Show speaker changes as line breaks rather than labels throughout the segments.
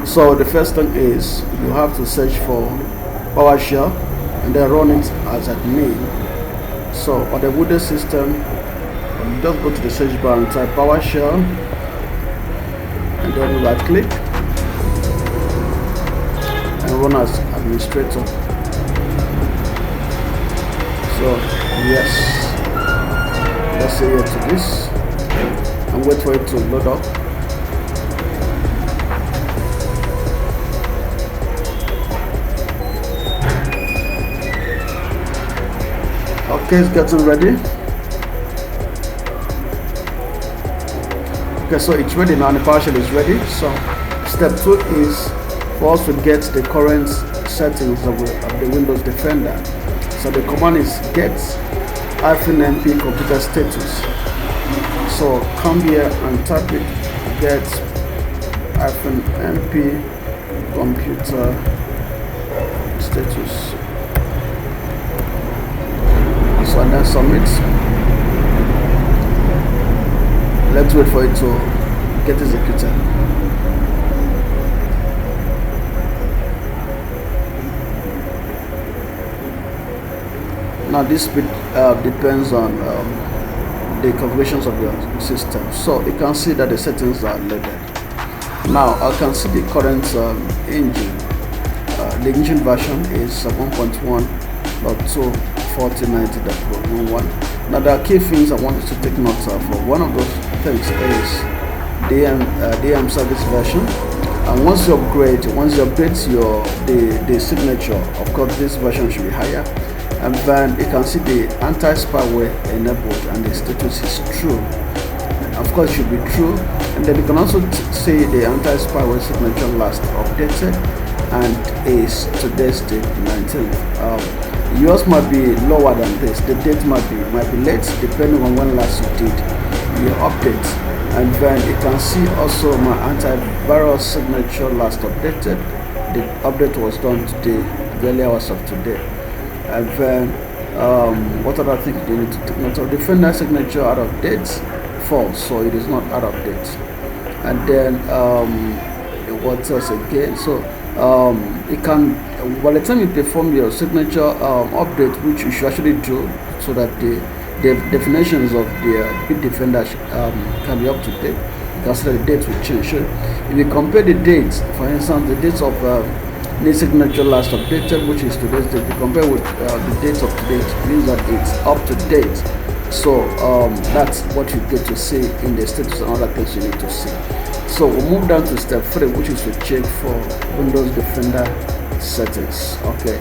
So the first thing is you have to search for PowerShell and then run it as admin. So on the Windows system, you just go to the search bar and type PowerShell and then right click and run as administrator. So yes, let's say yes to this and wait for it to load up. Okay, it's getting ready. Okay, so it's ready now. The PowerShell is ready. So step 2 is for us to get the current settings of the Windows Defender. So the command is get-np computer status. So come here and type it, get-np computer status. So and then submit. Let's wait for it to get executed. Now this bit depends on the configurations of your system. So you can see that the settings are loaded. Now I can see the current engine. The engine version is 1.1.2 4090.11. Now there are key things I want you to take note of. One of those things is the AM service version, and once you update the signature, of course this version should be higher, and then you can see the anti-spyware enabled and the status is true. Of course it should be true, and then you can also see the anti-spyware signature last updated and is today's date 19th. Yours might be lower than this. The date might be late depending on when last you did your update. And then you can see also my antivirus signature last updated. The update was done today, the early hours of today. And then what other things do you need to take note of? Defender signature out of date, false, so it is not out of date. And then what else again? So you can, by the time you perform your signature update, which you should actually do so that the definitions of the Bitdefender can be up to date, because the date will change. So if you compare the dates, for instance, the dates of the signature last updated, which is today's date, you compare with the dates of today, it means that it's up to date. So that's what you get to see in the status and other things you need to see. So we'll move down to step 3, which is to check for Windows Defender settings. Okay,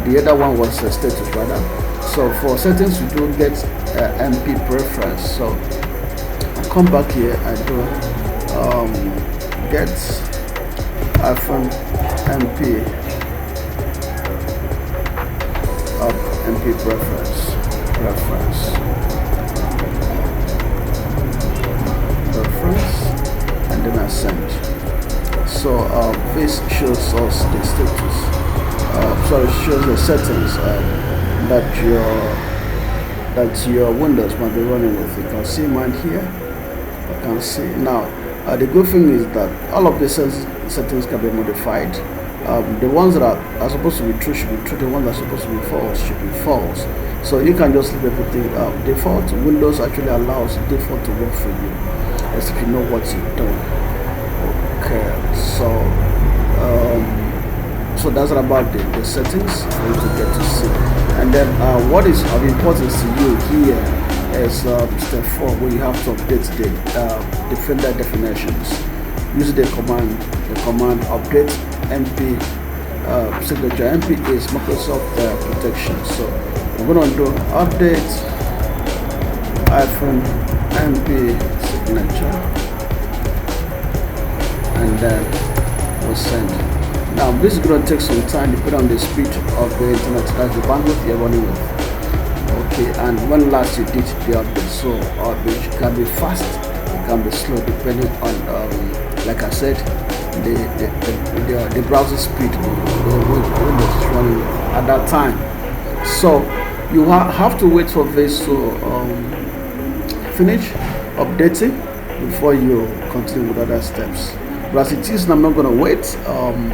the other one was status rather. So for settings we do get MP preference. So I come back here and do get -MP MP preference, and then I send. So this shows us the status. Shows the settings that your Windows might be running with. You can see mine here. You can see now. The good thing is that all of the settings can be modified. The ones that are supposed to be true should be true. The ones that are supposed to be false should be false. So you can just leave everything default. Windows actually allows default to work for you, as if you know what you're doing. Okay, so that's about the settings for you to get to see. And then what is of importance to you here is step 4, where you have to update the Defender definitions. Use the command update MP signature. MP is Microsoft protection. So I'm going to do update -MP signature, and then we'll send. Now this is going to take some time depending on the speed of the internet, that's the bandwidth you're running with. Okay, and when last you did the update, so it can be fast, it can be slow depending on like I said, the browser speed, the Windows is running at that time. So you have to wait for this to finish updating before you continue with other steps. But as it is, I'm not going to wait. I'm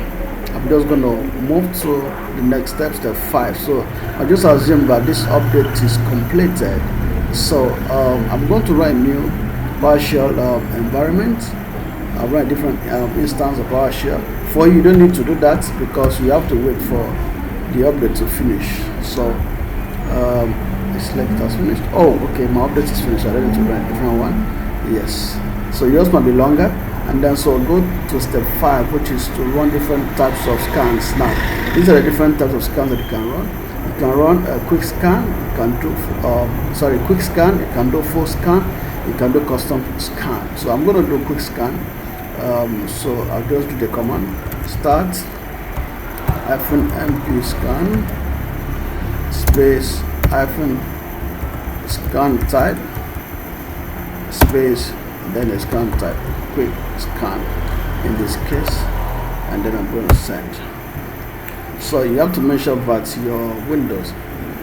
just going to move to the next step, step 5. So I just assume that this update is completed. So I'm going to write a new PowerShell environment. I'll write different instance of PowerShell. For you don't need to do that because you have to wait for the update to finish. So it's like it has finished. Oh, okay, my update is finished. I don't need to write a different one. Yes. So yours might be longer. And then so go to step 5, which is to run different types of scans. Now, these are the different types of scans that you can run. You can run a quick scan. You can do quick scan. You can do full scan. You can do custom scan. So I'm going to do quick scan. So I'll just do the command start -mp scan space -scan type space then a scan type, quick scan in this case, and then I'm going to send. So you have to make sure that your Windows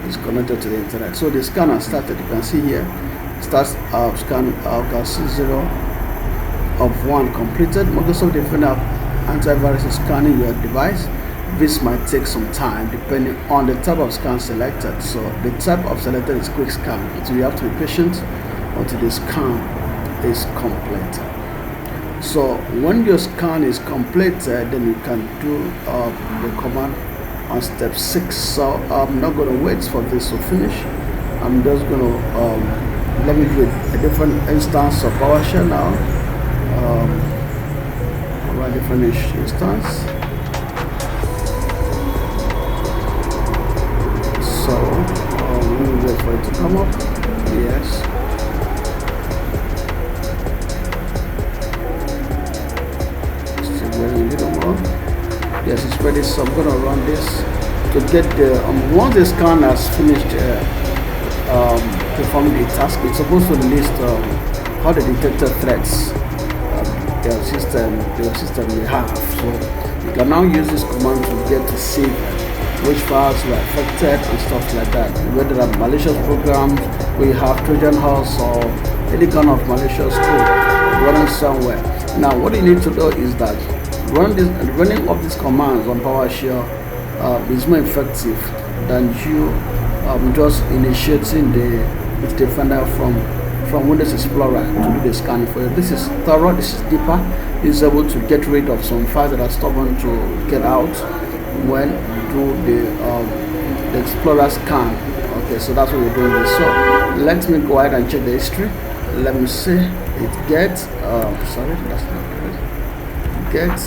is connected to the internet. So the scan has started. You can see here starts scan. You can see 0 of 1 completed. Microsoft Defender Antivirus is scanning your device. This might take some time depending on the type of scan selected. So the type of selected is quick scan. So you have to be patient until the scan is complete. So when your scan is completed, then you can do the command on step 6. So I'm not going to wait for this to finish. I'm just going to let me do a different instance of PowerShell now. Already finished instance. So let me wait for it to come up. Yes. A little more. Yes, it's ready. So I'm going to run this to get the once the scan has finished performing the task. It's supposed to list how the detected threats your system may have. So you can now use this command to get to see which files were affected and stuff like that. Whether there are malicious programs, we have Trojan horse or any kind of malicious code running somewhere. Now, what you need to do is that running of these commands on PowerShell is more effective than you just initiating the Defender from Windows Explorer to do the scanning for you. This is thorough, this is deeper, it's able to get rid of some files that are stubborn to get out when do the Explorer scan. Okay, so that's what we're doing this. So let me go ahead and check the history. Let me see. It gets sorry, that's not good. Get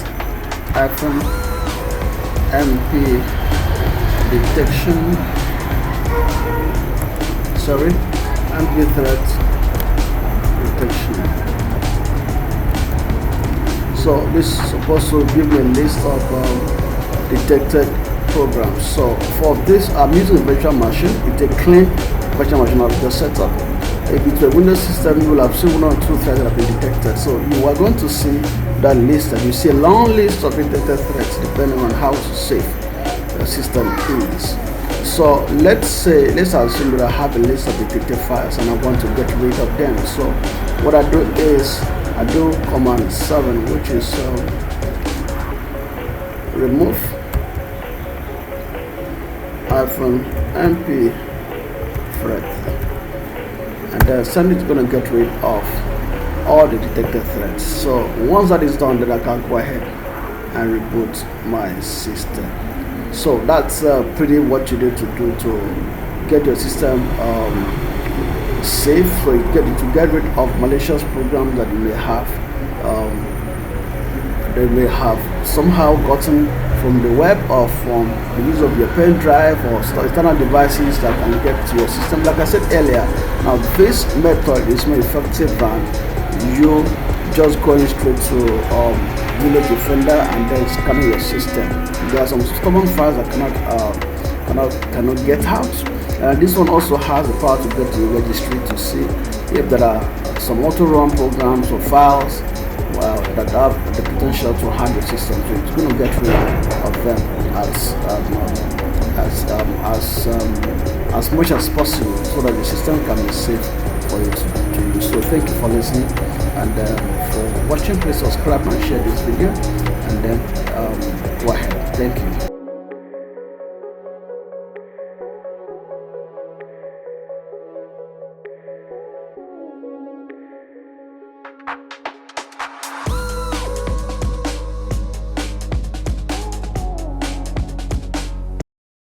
-mp detection. Sorry, MP threat detection. So this is supposed to give me a list of detected programs. So for this, I'm using a virtual machine. It's a clean virtual machine I've just set up. If it's a Windows system, you will have seen 1 or 2 threats that have been detected. So you are going to see that list, and you see a long list of detected threats depending on how safe the system is. So let's assume that I have a list of detected files and I want to get rid of them. So what I do is I do command 7, which is remove -mp threat, and then send it's going to get rid of all the detected threats. So once that is done, then I can go ahead and reboot my system. So that's pretty what you need to do to get your system safe, so you get rid of malicious programs that you may have somehow gotten from the web or from the use of your pen drive or external devices that can get to your system. Like I said earlier, now this method is more effective than you just going straight to Windows Defender and then scanning your system. There are some stubborn files that cannot get out. This one also has the power to go to the registry to see if there are some auto-run programs or files that have the potential to harm your system. So it's going to get rid of them as much as possible, so that the system can be safe for you to use. So thank you for listening, and for watching. Please subscribe and share this video, and then go ahead. Thank you.